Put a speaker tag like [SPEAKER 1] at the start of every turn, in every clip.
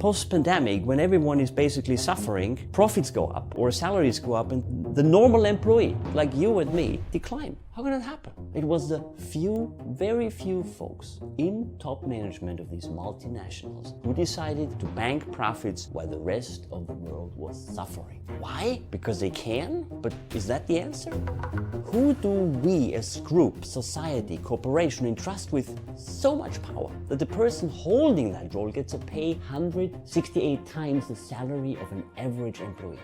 [SPEAKER 1] post-pandemic, when everyone is basically suffering, profits go up or salaries go up and the normal employee, like you and me, decline. How can that happen? It was the very few folks in top management of these multinationals who decided to bank profits while the rest of the world was suffering. Why? Because they can? But is that the answer? Who do we as group, society, corporation entrust with so much power that the person holding that role gets to pay 168 times the salary of an average employee?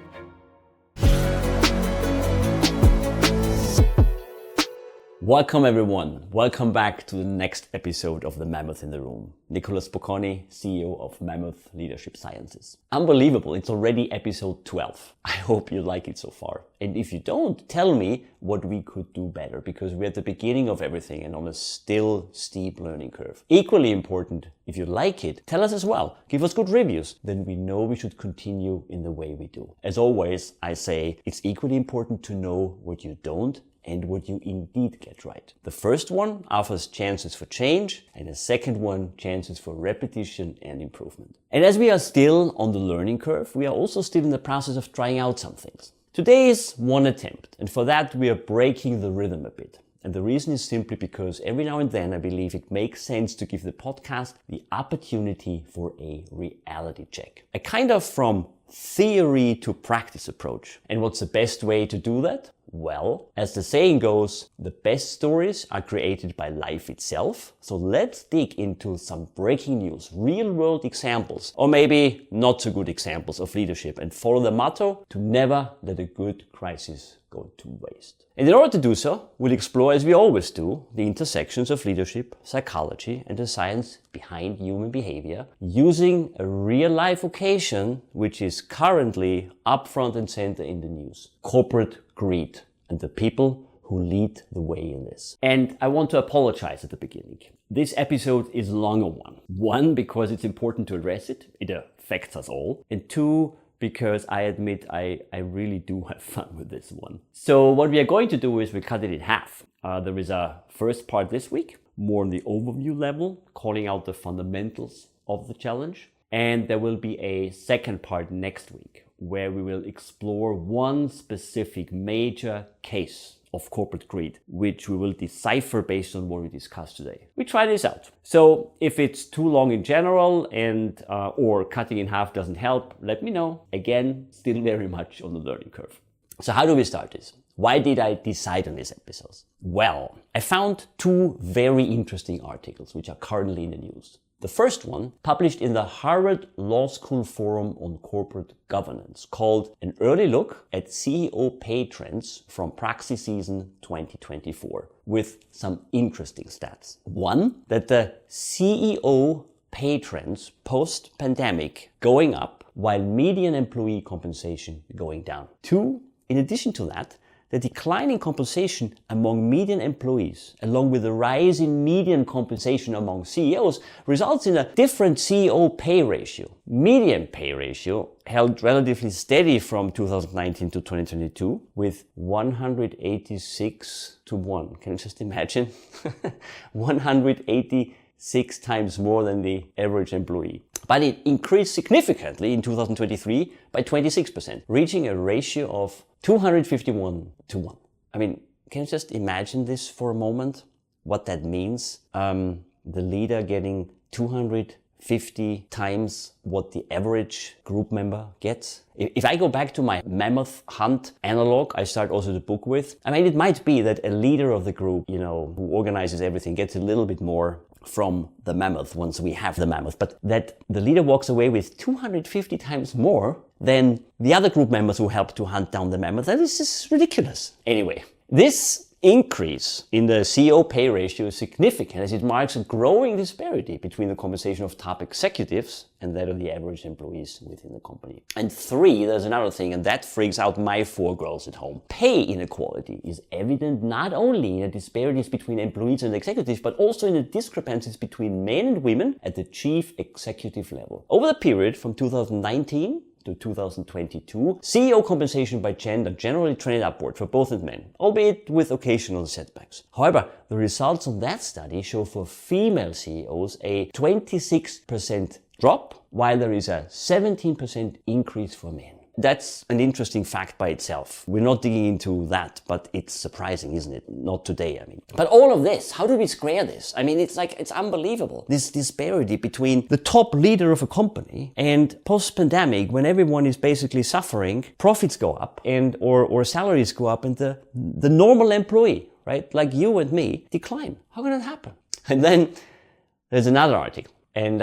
[SPEAKER 1] Welcome everyone. Welcome back to the next episode of The Mammoth in the Room. Nicholas Bocconi, CEO of Mammoth Leadership Sciences. Unbelievable, it's already episode 12. I hope you like it so far. And if you don't, tell me what we could do better, because we're at the beginning of everything and on a still steep learning curve. Equally important, if you like it, tell us as well. Give us good reviews. Then we know we should continue in the way we do. As always, I say it's equally important to know what you don't and what you indeed get right. The first one offers chances for change, and the second one chances for repetition and improvement. And as we are still on the learning curve, we are also still in the process of trying out some things. Today is one attempt, and for that we are breaking the rhythm a bit. And the reason is simply because every now and then I believe it makes sense to give the podcast the opportunity for a reality check. A kind of from theory to practice approach. And what's the best way to do that? Well, as the saying goes, the best stories are created by life itself. So let's dig into some breaking news, real world examples, or maybe not so good examples of leadership, and follow the motto to never let a good crisis go to waste. And in order to do so, we'll explore, as we always do, the intersections of leadership, psychology, and the science behind human behavior, using a real-life occasion which is currently up front and center in the news: corporate greed and the people who lead the way in this. And I want to apologize at the beginning. This episode is a longer one. One, because it's important to address it. It affects us all. And two, because I admit I really do have fun with this one. So what we are going to do is we cut it in half. There is a first part this week, more on the overview level, calling out the fundamentals of the challenge. And there will be a second part next week, where we will explore one specific major case of corporate greed, which we will decipher based on what we discussed today. We try this out. So if it's too long in general and or cutting in half doesn't help, let me know. Again, still very much on the learning curve. So how do we start this? Why did I decide on these episodes? Well, I found two very interesting articles which are currently in the news. The first one, published in the Harvard Law School Forum on Corporate Governance, called An Early Look at CEO Pay Trends from Praxis Season 2024, with some interesting stats. One, that the CEO pay trends post-pandemic going up, while median employee compensation going down. Two, in addition to that, the decline in compensation among median employees, along with the rise in median compensation among CEOs, results in a different CEO pay ratio. Median pay ratio held relatively steady from 2019 to 2022 with 186 to 1. Can you just imagine? 186 times more than the average employee. But it increased significantly in 2023 by 26%, reaching a ratio of 251 to 1. I mean, can you just imagine this for a moment? What that means? The leader getting 250 times what the average group member gets. If I go back to my mammoth hunt analog I start also the book with, I mean, it might be that a leader of the group, who organizes everything, gets a little bit more from the mammoth once we have the mammoth, but that the leader walks away with 250 times more than the other group members who helped to hunt down the mammoth. That is just ridiculous. Anyway, this increase in the CEO pay ratio is significant as it marks a growing disparity between the compensation of top executives and that of the average employees within the company. And three, there's another thing, and that freaks out my 4 girls at home. Pay inequality is evident not only in the disparities between employees and executives, but also in the discrepancies between men and women at the chief executive level. Over the period from 2019 to 2022, CEO compensation by gender generally trended upward for both men, albeit with occasional setbacks. However, the results of that study show for female CEOs a 26% drop, while there is a 17% increase for men. That's an interesting fact by itself. We're not digging into that, but it's surprising, isn't it? Not today, I mean. But all of this, how do we square this? I mean, it's unbelievable. This disparity between the top leader of a company and post-pandemic, when everyone is basically suffering, profits go up and or salaries go up, and the normal employee, right, like you and me, decline. How can that happen? And then there's another article, and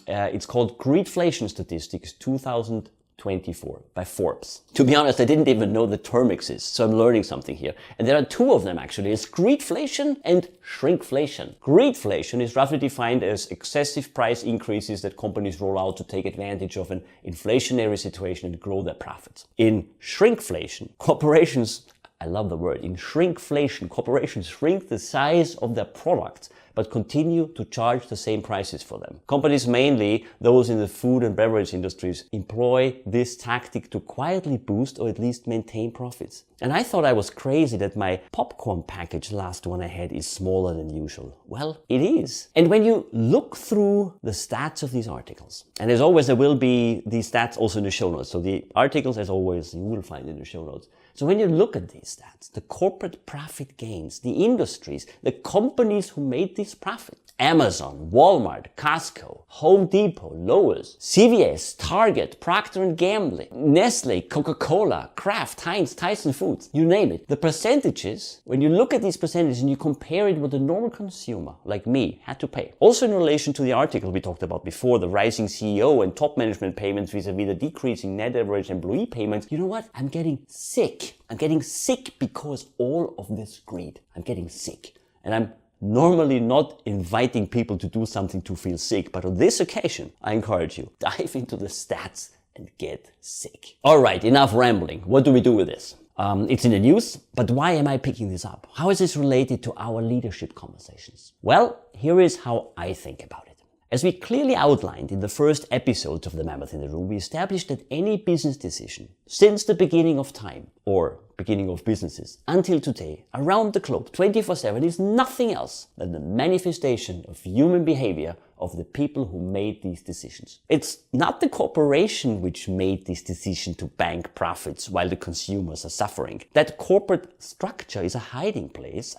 [SPEAKER 1] it's called Greedflation Statistics 2024 by Forbes. To be honest, I didn't even know the term exists, so I'm learning something here. And there are two of them actually. It's greedflation and shrinkflation. Greedflation is roughly defined as excessive price increases that companies roll out to take advantage of an inflationary situation and grow their profits. In shrinkflation, corporations, I love the word, in shrinkflation, corporations shrink the size of their products but continue to charge the same prices for them. Companies, mainly those in the food and beverage industries, employ this tactic to quietly boost or at least maintain profits. And I thought I was crazy that my popcorn package, last one I had, is smaller than usual. Well, it is. And when you look through the stats of these articles, and as always there will be these stats also in the show notes, so the articles as always you will find in the show notes. So when you look at these stats, the corporate profit gains, the industries, the companies who made this profit, Amazon, Walmart, Costco, Home Depot, Lowe's, CVS, Target, Procter & Gamble, Nestle, Coca-Cola, Kraft, Heinz, Tyson Foods, you name it. The percentages, when you look at these percentages and you compare it with the normal consumer, like me, had to pay. Also in relation to the article we talked about before, the rising CEO and top management payments vis-a-vis the decreasing net average employee payments, you know what? I'm getting sick. I'm getting sick because all of this greed. I'm getting sick. And I'm normally not inviting people to do something to feel sick, but on this occasion, I encourage you, dive into the stats and get sick. All right, enough rambling. What do we do with this? It's in the news, but why am I picking this up? How is this related to our leadership conversations? Well, here is how I think about it. As we clearly outlined in the first episodes of The Mammoth in the Room, we established that any business decision since the beginning of time, or beginning of businesses, until today, around the globe, 24/7, is nothing else than the manifestation of human behavior of the people who made these decisions. It's not the corporation which made this decision to bank profits while the consumers are suffering. That corporate structure is a hiding place,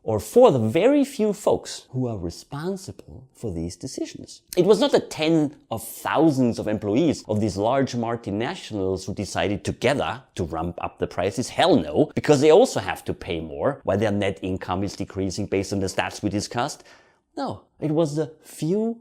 [SPEAKER 1] or for the very few folks who are responsible for these decisions. It was not the tens of thousands of employees of these large multinationals who decided together to ramp up the prices. Hell no, because they also have to pay more while their net income is decreasing based on the stats we discussed. No, it was the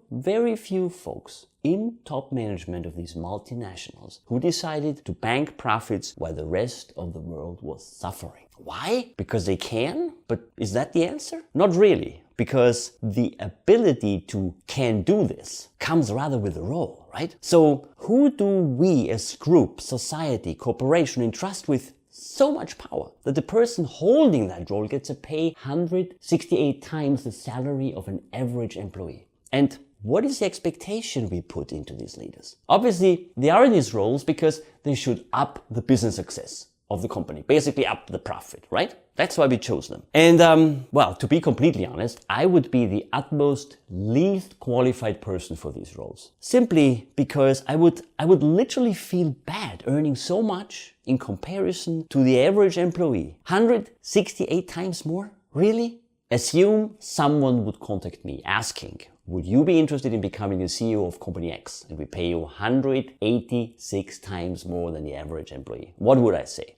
[SPEAKER 1] very few folks in top management of these multinationals who decided to bank profits while the rest of the world was suffering. Why? Because they can? But is that the answer? Not really, because the ability to can do this comes rather with the role, right? So who do we as group, society, corporation entrust with so much power that the person holding that role gets to pay 168 times the salary of an average employee? And what is the expectation we put into these leaders? Obviously, they are in these roles because they should up the business success of the company, basically up the profit, right? That's why we chose them. And well, to be completely honest, I would be the utmost least qualified person for these roles. Simply because I would literally feel bad earning so much in comparison to the average employee. 168 times more? Really? Assume someone would contact me asking, would you be interested in becoming the CEO of company X? And we pay you 186 times more than the average employee. What would I say?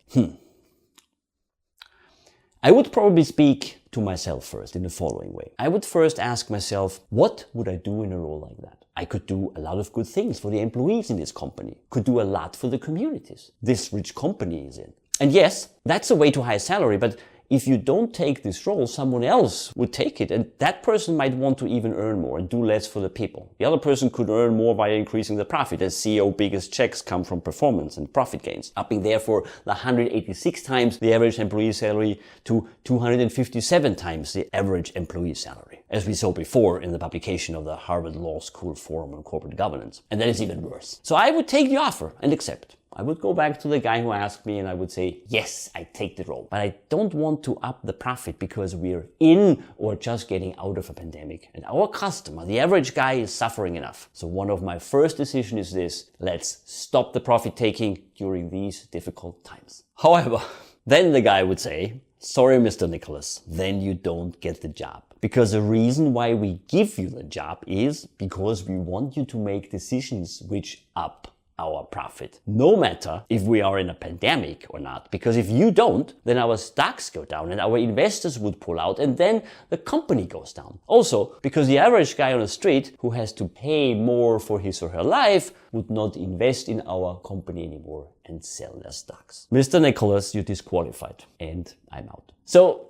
[SPEAKER 1] I would probably speak to myself first in the following way. I would first ask myself, what would I do in a role like that? I could do a lot of good things for the employees in this company, could do a lot for the communities this rich company is in. And yes, that's a way to high salary, but if you don't take this role, someone else would take it, and that person might want to even earn more and do less for the people. The other person could earn more by increasing the profit, as CEO biggest checks come from performance and profit gains, upping therefore the 186 times the average employee salary to 257 times the average employee salary, as we saw before in the publication of the Harvard Law School Forum on Corporate Governance. And that is even worse. So I would take the offer and accept. I would go back to the guy who asked me and I would say, yes, I take the role. But I don't want to up the profit because we're in or just getting out of a pandemic. And our customer, the average guy, is suffering enough. So one of my first decisions is this: let's stop the profit taking during these difficult times. However, then the guy would say, sorry, Mr. Nicholas, then you don't get the job. Because the reason why we give you the job is because we want you to make decisions which up our profit, no matter if we are in a pandemic or not. Because if you don't, then our stocks go down and our investors would pull out and then the company goes down. Also, because the average guy on the street who has to pay more for his or her life would not invest in our company anymore and sell their stocks. Mr. Nicholas, you're disqualified and I'm out. So,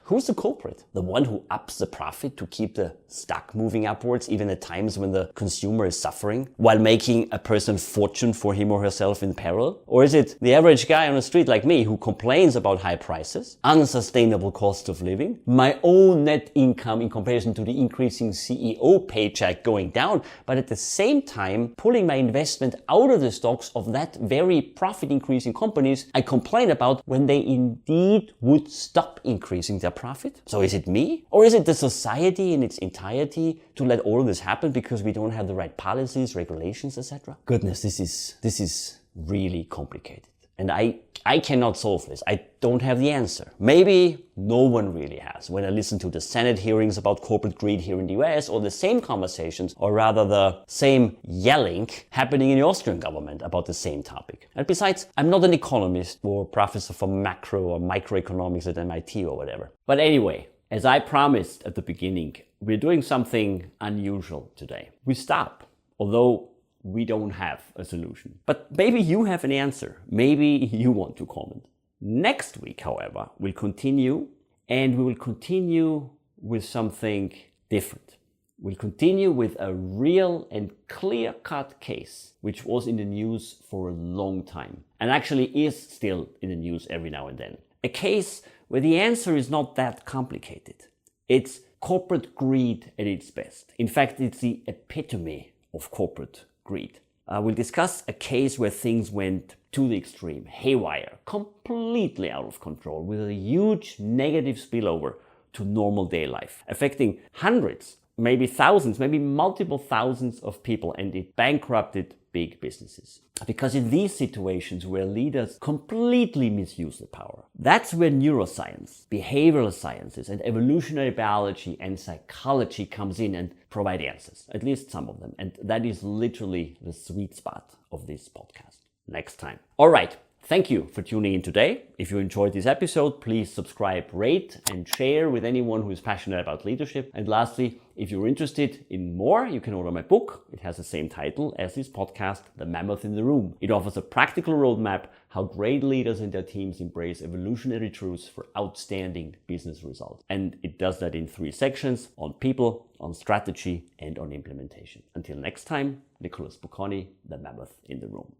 [SPEAKER 1] who's the culprit? The one who ups the profit to keep the stock moving upwards even at times when the consumer is suffering while making a person fortune for him or herself in peril? Or is it the average guy on the street like me who complains about high prices, unsustainable cost of living, my own net income in comparison to the increasing CEO paycheck going down, but at the same time pulling my investment out of the stocks of that very profit increasing companies I complain about when they indeed would stop increasing their profit? So is it me? Or is it the society in its entirety to let all of this happen because we don't have the right policies, regulations, etc.? Goodness, this is really complicated. And I cannot solve this. I don't have the answer. Maybe no one really has. When I listen to the Senate hearings about corporate greed here in the US, or the same conversations, or rather the same yelling happening in the Austrian government about the same topic. And besides, I'm not an economist or professor for macro or microeconomics at MIT or whatever. But anyway, as I promised at the beginning, we're doing something unusual today. We stop, although we don't have a solution. But maybe you have an answer. Maybe you want to comment. Next week, however, we'll continue, and we will continue with something different. We'll continue with a real and clear-cut case, which was in the news for a long time, and actually is still in the news every now and then. A case where the answer is not that complicated. It's corporate greed at its best. In fact, it's the epitome of corporate greed. We'll discuss a case where things went to the extreme, haywire, completely out of control, with a huge negative spillover to normal day life, affecting hundreds, maybe thousands, maybe multiple thousands of people, and it bankrupted big businesses. Because in these situations where leaders completely misuse the power, that's where neuroscience, behavioral sciences, and evolutionary biology and psychology comes in and provide answers, at least some of them. And that is literally the sweet spot of this podcast. Next time. All right. Thank you for tuning in today. If you enjoyed this episode, please subscribe, rate, and share with anyone who is passionate about leadership. And lastly, if you're interested in more, you can order my book. It has the same title as this podcast, The Mammoth in the Room. It offers a practical roadmap how great leaders and their teams embrace evolutionary truths for outstanding business results. And it does that in 3 sections: on people, on strategy, and on implementation. Until next time, Nicholas Bocconi, The Mammoth in the Room.